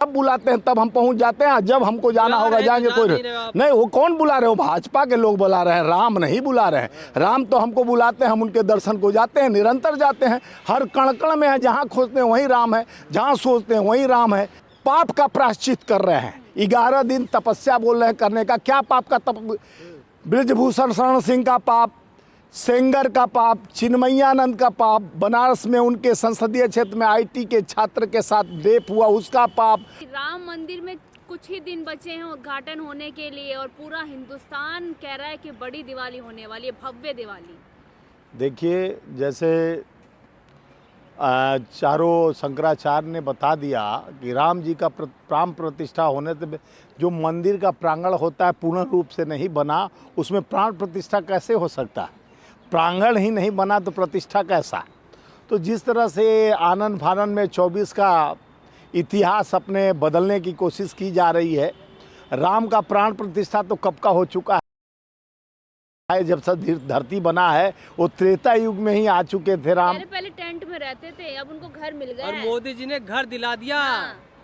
जब बुलाते हैं तब हम पहुंच जाते हैं, जब हमको जाना होगा जाएंगे। कोई नहीं, वो कौन बुला रहे हो? भाजपा के लोग बुला रहे हैं, राम नहीं बुला रहे हैं। राम तो हमको बुलाते हैं, हम उनके दर्शन को जाते हैं, निरंतर जाते हैं। हर कण कण में है, जहाँ खोजते हैं वहीं राम है, जहाँ सोचते हैं वहीं राम है। पाप का प्रायश्चित कर रहे हैं, 11 दिन तपस्या बोल रहे हैं करने का। क्या पाप का ब्रजभूषण शरण सिंह का पाप, सेंगर का पाप, चिन्मयानंद का पाप, बनारस में उनके संसदीय क्षेत्र में आईटी के छात्र के साथ रेप हुआ उसका पाप। राम मंदिर में कुछ ही दिन बचे हैं उद्घाटन होने के लिए और पूरा हिंदुस्तान कह रहा है कि बड़ी दिवाली होने वाली है, भव्य दिवाली। देखिए, जैसे चारों शंकराचार्य ने बता दिया कि राम जी का प्राण प्रतिष्ठा होने से जो मंदिर का प्रांगण होता है पूर्ण रूप से नहीं बना, उसमें प्राण प्रतिष्ठा कैसे हो सकता है? प्रांगण ही नहीं बना तो प्रतिष्ठा कैसा? तो जिस तरह से आनन फानन में 24 का इतिहास अपने बदलने की कोशिश की जा रही है, राम का प्राण प्रतिष्ठा तो कब का हो चुका है। जब से धरती बना है वो त्रेता युग में ही आ चुके थे राम। पहले टेंट में रहते थे, अब उनको घर मिल गया और मोदी जी ने घर दिला दिया।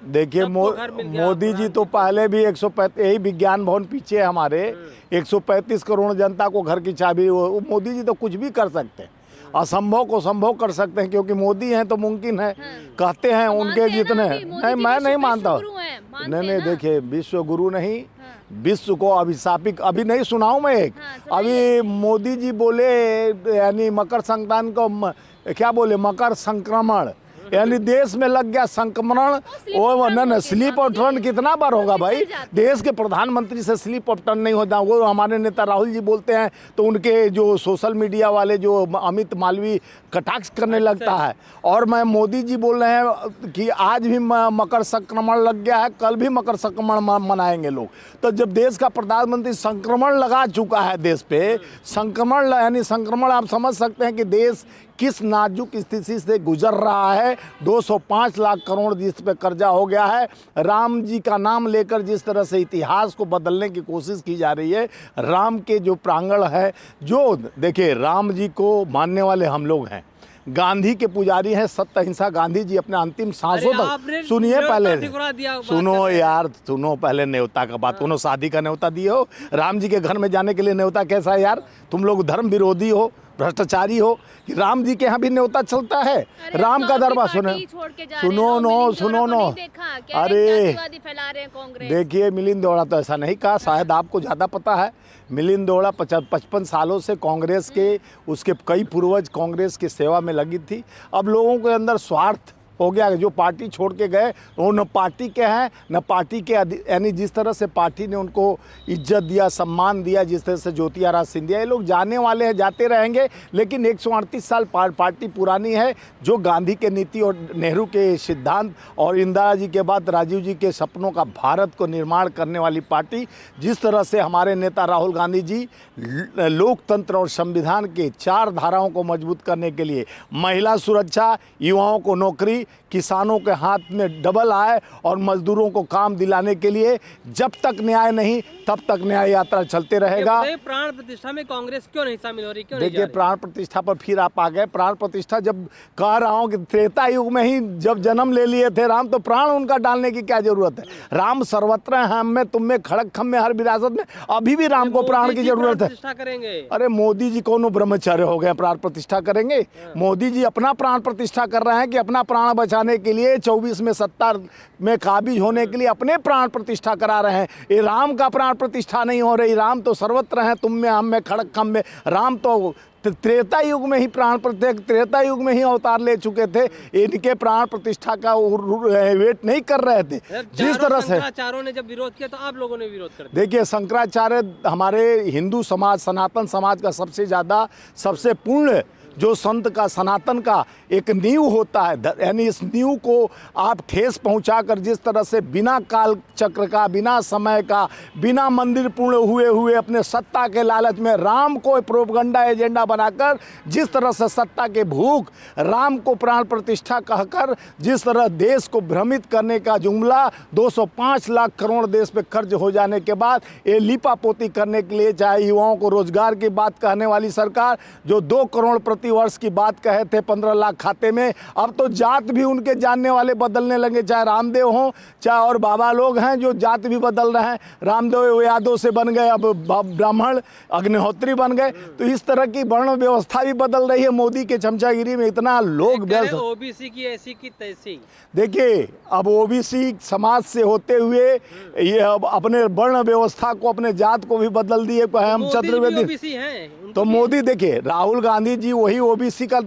देखिए, मोदी जी तो पहले भी 135, यही विज्ञान भवन पीछे है हमारे, 135 करोड़ जनता को घर की चाबी। वो मोदी जी तो कुछ भी कर सकते हैं, असंभव को संभव कर सकते हैं, क्योंकि मोदी हैं तो मुमकिन है। कहते हैं उनके जितने, नहीं मैं नहीं मानता। नहीं, देखिए, विश्व गुरु नहीं, विश्व को अभिशापित। अभी नहीं सुनाऊं मैं एक, अभी मोदी जी बोले, यानी मकर संक्रांति को क्या बोले, मकर संक्रमण, यानी देश में लग गया संक्रमण। वो न स्लीप ऑफ टर्न कितना बार होगा भाई? देश के प्रधानमंत्री से स्लीप ऑफ टर्न नहीं होता। वो हमारे नेता राहुल जी बोलते हैं तो उनके जो सोशल मीडिया वाले जो अमित मालवीय कटाक्ष करने लगता है। और मैं मोदी जी बोल रहे हैं कि आज भी मकर संक्रमण लग गया है, कल भी मकर संक्रमण मनाएंगे लोग। तो जब देश का प्रधानमंत्री संक्रमण लगा चुका है देश पे, संक्रमण यानी संक्रमण, आप समझ सकते हैं कि देश किस नाजुक स्थिति से गुजर रहा है। 205 लाख करोड़ जिस पे कर्जा हो गया है। राम जी का नाम लेकर जिस तरह से इतिहास को बदलने की कोशिश की जा रही है, राम के जो प्रांगण है, जो देखिए, राम जी को मानने वाले हम लोग हैं, गांधी के पुजारी हैं, सत्य अहिंसा गांधी जी अपने अंतिम सांसों तक। सुनिए पहले, सुनो यार, सुनो पहले न्योता का बात। उन्होंने शादी का न्योता दिए हो, राम जी के घर में जाने के लिए न्योता कैसा है यार? तुम लोग धर्म विरोधी हो, भ्रष्टाचारी हो कि राम जी के यहाँ भी न्योता चलता है? राम का दरबार सुनो। अरे देखिए, मिलिंद देवड़ा तो ऐसा नहीं कहा, शायद आपको ज़्यादा पता है। मिलिंद देवड़ा 55 सालों से कांग्रेस के, उसके कई पूर्वज कांग्रेस की सेवा में लगी थी। अब लोगों के अंदर स्वार्थ हो गया, जो पार्टी छोड़ के गए वो न पार्टी के हैं न पार्टी के, यानी जिस तरह से पार्टी ने उनको इज्जत दिया, सम्मान दिया, जिस तरह से ज्योतिरादित्य सिंधिया, ये लोग जाने वाले हैं, जाते रहेंगे। लेकिन 138 साल पार्टी पुरानी है, जो गांधी के नीति और नेहरू के सिद्धांत और इंदिरा जी के बाद राजीव जी के सपनों का भारत को निर्माण करने वाली पार्टी। जिस तरह से हमारे नेता राहुल गांधी जी लोकतंत्र और संविधान के 4 धाराओं को मजबूत करने के लिए, महिला सुरक्षा, युवाओं को नौकरी, किसानों के हाथ में डबल आय और मजदूरों को काम दिलाने के लिए, जब तक न्याय नहीं तब तक न्याय यात्रा चलते रहेगा। प्राण प्रतिष्ठा में कांग्रेस क्यों नहीं शामिल हो रही? क्यों? देखिए, प्राण प्रतिष्ठा पर फिर आप आ गए। प्राण प्रतिष्ठा, जब कह रहा हूँ कि त्रेता युग में ही जब जन्म ले लिए थे राम, तो प्राण उनका डालने की क्या जरूरत है? राम सर्वत्र है, हम में, तुम में, खड़क खम में, हर विरासत में। अभी भी राम को प्राण की जरूरत है। करेंगे? अरे मोदी जी कौन ब्रह्मचार्य हो गए प्राण प्रतिष्ठा करेंगे? मोदी जी अपना प्राण प्रतिष्ठा कर रहे हैं कि अपना प्राण बचाने के लिए, 24 में सत्ता में काबिज होने के लिए अपने प्राण प्रतिष्ठा करा रहे हैं। ये राम का प्राण प्रतिष्ठा नहीं हो रही। राम तो सर्वत्र हैं, तुम में, हम में, खड़क खम में। राम तो त्रेता युग में ही त्रेता युग में ही अवतार ले चुके थे। इनके प्राण प्रतिष्ठा का वेट नहीं कर रहे थे। जिस तरह से शंकराचार्यों ने जब विरोध किया तो आप लोगों ने विरोध कर दिया। देखिए, शंकराचार्य हमारे हिंदू समाज, सनातन समाज का सबसे ज़्यादा, सबसे पूर्ण जो संत का, सनातन का एक नींव होता है, यानी इस नींव को आप ठेस पहुंचाकर जिस तरह से बिना काल चक्र का, बिना समय का, बिना मंदिर पूर्ण हुए अपने सत्ता के लालच में राम को प्रोपगंडा एजेंडा बनाकर, जिस तरह से सत्ता के भूख, राम को प्राण प्रतिष्ठा कहकर जिस तरह देश को भ्रमित करने का जुमला, 205 लाख करोड़ देश पे कर्ज हो जाने के बाद ये लिपापोती करने के लिए, चाहे युवाओं को रोजगार की बात कहने वाली सरकार, जो 2 करोड़ प्रतिवर्ष की बात कहे थे 15 लाख खाते में, अब तो जात भी उनके जानने वाले बदलने लगे, चाहे रामदेव हों चाहे और बाबा लोग हैं जो जात भी बदल रहे हैं। रामदेव यादव से बन गए अब ब्राह्मण, अग्निहोत्री बन गए। तो इस तरह की वर्ण व्यवस्था भी बदल रही है मोदी के चमचागिरी में। इतना लोग ओबीसी की ऐसी की तैसी। देखिए, अब ओबीसी समाज से होते हुए ये अब अपने वर्ण व्यवस्था को, अपने जात को भी बदल दिए। हम चतुर्वेदी ओबीसी हैं तो मोदी, देखिए राहुल गांधी जी वही ओबीसी का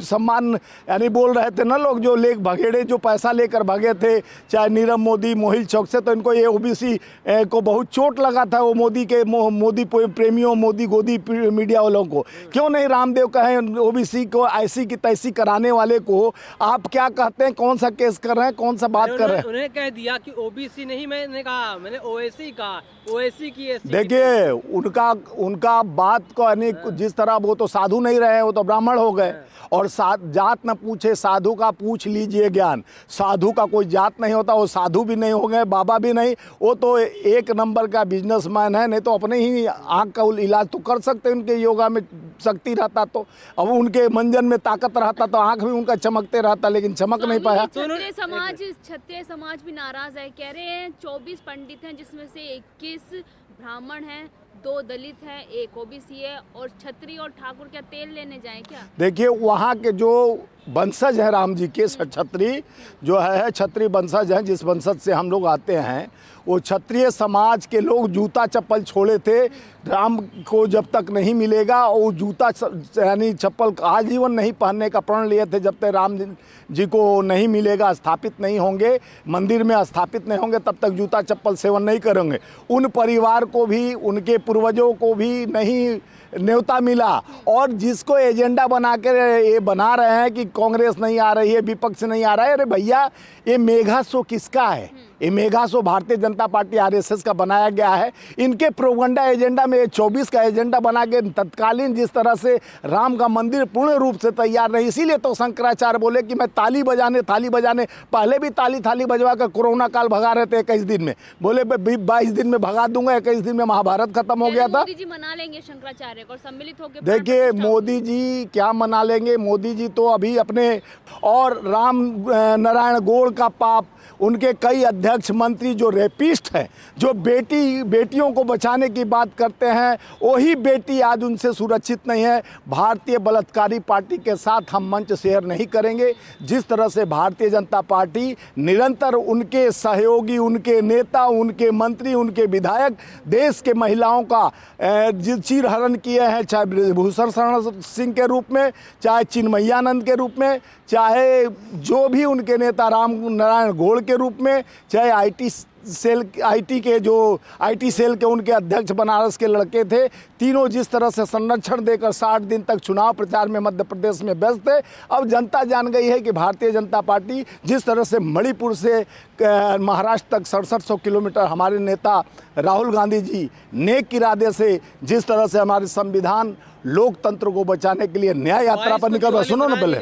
सम्मान यानी बोल रहे थे ना लोग, जो ले भगेड़े जो पैसा लेकर भगे थे, चाहे नीरव मोदी मोहिल चौक से, तो इनको ये ओबीसी को बहुत चोट लगा था। वो मोदी के मोदी प्रेमियों, मोदी गोदी मीडिया वालों को। क्यों नहीं रामदेव कहें ओबीसी को ऐसी की तैसी कराने वाले को आप क्या कहते हैं, कौन सा केस कर रहे हैं, कौन सा बात कर रहे हैं? उन्हें कह दिया कि ओबीसी नहीं, मैंने कहा, मैंने ओएसी कहा, ओएसी की ऐसी। देखिए उनका बात को यानी जिस तरह वो तो साधु नहीं रहे, वो तो ब्राह्मण हो गए। और जात न पूछे साधु का पूछ लीजिए ज्ञान। साधु का कोई जात नहीं होता, वो साधु भी नहीं हो गए, बाबा भी नहीं, वो तो एक नंबर का बिजनेसमैन है। नहीं तो अपने ही आँख का इलाज तो कर सकते, उनके योगा में शक्ति रहता तो, अब उनके मंजन में ताकत रहता तो आँख भी उनका चमकते रहता, लेकिन चमक नहीं पाया। क्षत्रिय समाज भी नाराज है, कह रहे हैं 24 पंडित हैं जिसमें से 21 ब्राह्मण हैं, 2 दलित हैं, 1 ओबीसी है, और छत्री और ठाकुर क्या तेल लेने जाएं क्या? देखिए वहाँ के जो वंशज हैं राम जी के, छत्री जो है, छत्री वंशज हैं, जिस वंशज से हम लोग आते हैं, वो क्षत्रिय समाज के लोग जूता चप्पल छोड़े थे। राम को जब तक नहीं मिलेगा, वो जूता यानी चप्पल आजीवन नहीं पहनने का प्रण लिए थे। जब तक राम जी को नहीं मिलेगा, स्थापित नहीं होंगे, मंदिर में स्थापित नहीं होंगे, तब तक जूता चप्पल सेवन नहीं करेंगे। उन परिवार को भी, उनके पूर्वजों को भी नहीं न्योता मिला। और जिसको एजेंडा बना कर ये बना रहे हैं कि कांग्रेस नहीं आ रही है, विपक्ष नहीं आ रहा है, अरे भैया ये मेगा शो किसका है? ये mega show Bharatiya Janata party RSS का बनाया गया है। इनके प्रोपगंडा एजेंडा में 24 का एजेंडा बना के तत्कालीन जिस तरह से राम का मंदिर पूर्ण रूप से तैयार नहीं, इसीलिए तो शंकराचार्य बोले कि मैं थाली बजाने पहले भी थाली बजवा कर कोरोना काल भगा रहे थे 21 दिन में। बोले 22 दिन में भगा दूंगा, 21 दिन में महाभारत खत्म हो गया था। मोदी जी मना लेंगे शंकराचार्य को, सम्मिलित होकर? देखिए मोदी जी क्या मना लेंगे, मोदी जी तो अभी अपने और राम नारायण गौड़ का पाप, उनके कई अध्यक्ष मंत्री जो रेपिस्ट हैं, जो बेटियों को बचाने की बात करते हैं, वही बेटी आज उनसे सुरक्षित नहीं है। भारतीय बलात्कारी पार्टी के साथ हम मंच शेयर नहीं करेंगे। जिस तरह से भारतीय जनता पार्टी निरंतर उनके सहयोगी, उनके नेता, उनके मंत्री, उनके विधायक देश के महिलाओं का चीरहरण किए हैं, चाहे ब्रजभूषण शरण सिंह के रूप में, चाहे चिन्मयानंद के रूप में, चाहे जो भी उनके नेता राम नारायण गौड़ के रूप में, चाहे आईटी सेल के उनके अध्यक्ष बनारस के लड़के थे, तीनों जिस तरह से संरक्षण देकर 60 दिन तक चुनाव प्रचार में मध्य प्रदेश में व्यस्त थे। अब जनता जान गई है कि भारतीय जनता पार्टी जिस तरह से मणिपुर से महाराष्ट्र तक 6700 किलोमीटर हमारे नेता राहुल गांधी जी नेक इरादे से जिस तरह से हमारे संविधान लोकतंत्र को बचाने के लिए न्याय यात्रा पर निकल रहे। सुनो ना पहले,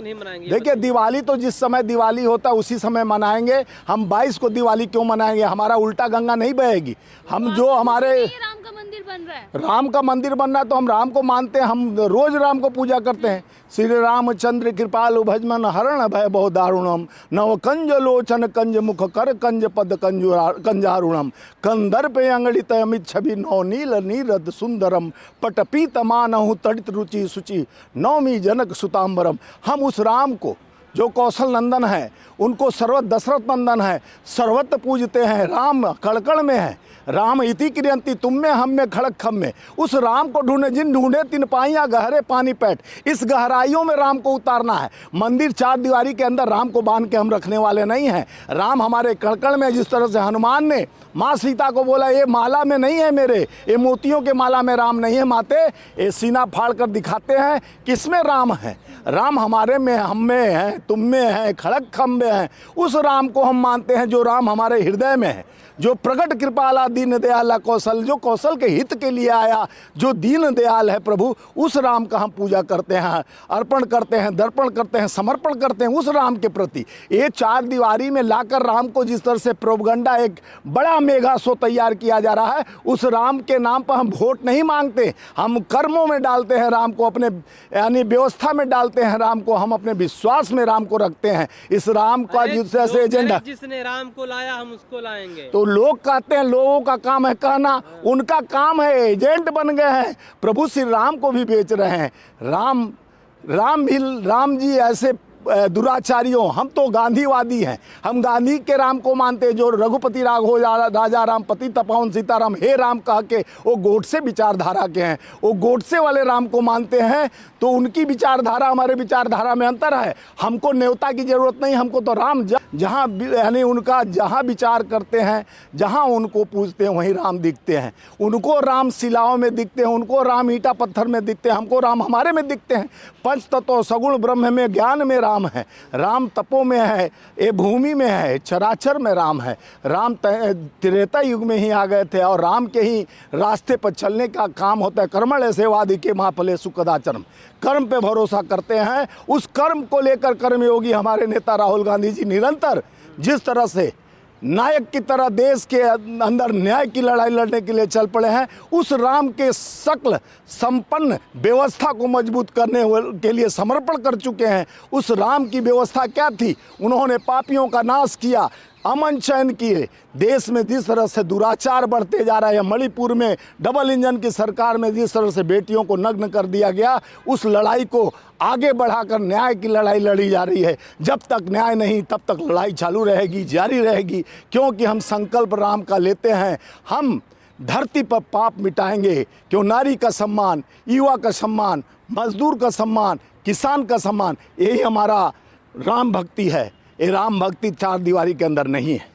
देखिए दिवाली तो जिस समय दिवाली होता है उसी समय मनाएंगे। हम 22 को दिवाली क्यों मनाएंगे? हमारा उल्टा गंगा नहीं बहेगी। हम जो हमारे राम का मंदिर बन रहा है, राम का मंदिर बन रहा है तो हम राम को मानते हैं, हम रोज राम को पूजा करते हैं। श्री रामचंद्र कृपालु भजमन हरण भय बहु दारुणम, नव कंज लोचन कंज मुख कर कंज पद कंजारुणम, कंदर्प अंगड़ित अमित छवि नौ नील नीरद सुंदरम, पटपीत मानहु तड़ित रुचि सुचि नौमी जनक सुतांबरम। हम उस राम को जो कौशल नंदन है, उनको सर्वत दशरथ नंदन है, सर्वत्र पूजते हैं। राम कड़कड़ में है, राम इति क्रियंती तुम में हम में खड़क खम में। उस राम को ढूंढे जिन ढूंढे तीन पाइयाँ गहरे पानी पैठ, इस गहराइयों में राम को उतारना है। मंदिर 4 दीवारी के अंदर राम को बांध के हम रखने वाले नहीं हैं। राम हमारे कड़कड़ में, जिस तरह से हनुमान ने माँ सीता को बोला ये माला में नहीं है मेरे, ये मोतियों के माला में राम नहीं है माते, ये सीना फाड़ कर दिखाते हैं किसमें राम है। राम हमारे में, हम में है, तुम में है, खड़क हम में है। उस राम को हम मानते हैं जो राम हमारे हृदय में है, जो प्रगट कृपाला दीन दयाला कौशल, जो कौशल के हित के लिए आया, जो दीन दयाल है प्रभु, उस राम का हम पूजा करते हैं, अर्पण करते हैं, दर्पण करते हैं, समर्पण करते हैं उस राम के प्रति। ये चार दीवारी में लाकर राम को जिस तरह से प्रोपगंडा एक बड़ा मेगा शो तैयार किया जा रहा है, उस राम के नाम पर हम वोट नहीं मांगते, हम कर्मों में डालते हैं राम को, अपने यानी व्यवस्था में डालते हैं राम को, हम अपने विश्वास में राम को रखते हैं। इस राम का जिस तरह से एजेंडा, जिसने राम को लाया हम उसको लाएंगे। तो लोग कहते हैं, लोगों का काम है कहना, उनका काम है, एजेंट बन गए हैं, प्रभु श्री राम को भी बेच रहे हैं। राम जी ऐसे दुराचारियों, हम तो गांधीवादी हैं, हम गांधी के राम को मानते हैं, जो रघुपति राजा राम पति तपावन सीताराम हे राम कह के वो गोडसे विचारधारा के हैं, वो गोडसे वाले राम को मानते हैं। तो उनकी विचारधारा हमारे विचारधारा में अंतर है। हमको न्योता की जरूरत नहीं, हमको तो राम जहाँ यानी उनका जहाँ विचार करते हैं, जहाँ उनको पूजते हैं वहीं राम दिखते हैं। उनको राम शिलाओं में दिखते हैं, उनको राम ईंटा पत्थर में दिखते हैं, हमको राम हमारे में दिखते हैं। पंच तत्व सगुण ब्रह्म में, ज्ञान में राम है, राम तपो में है, ये भूमि में है, चराचर में राम है। राम त्रेता युग में ही आ गए थे और राम के ही रास्ते पर चलने का काम होता है। कर्मण्य सेवादि के महाफलेषु कदाचरम, कर्म पे भरोसा करते हैं। उस कर्म को लेकर कर्मयोगी हमारे नेता राहुल गांधी जी निरंतर जिस तरह से नायक की तरह देश के अंदर न्याय की लड़ाई लड़ने के लिए चल पड़े हैं, उस राम के सकल संपन्न व्यवस्था को मजबूत करने के लिए समर्पण कर चुके हैं। उस राम की व्यवस्था क्या थी? उन्होंने पापियों का नाश किया, अमन चैन किए। देश में जिस तरह से दुराचार बढ़ते जा रहा है, मणिपुर में डबल इंजन की सरकार में जिस तरह से बेटियों को नग्न कर दिया गया, उस लड़ाई को आगे बढ़ाकर न्याय की लड़ाई लड़ी जा रही है। जब तक न्याय नहीं तब तक लड़ाई चालू रहेगी, जारी रहेगी, क्योंकि हम संकल्प राम का लेते हैं। हम धरती पर पाप मिटाएंगे, क्यों नारी का सम्मान, युवा का सम्मान, मजदूर का सम्मान, किसान का सम्मान, यही हमारा राम भक्ति है। ये राम भक्ति चार दीवारी के अंदर नहीं है।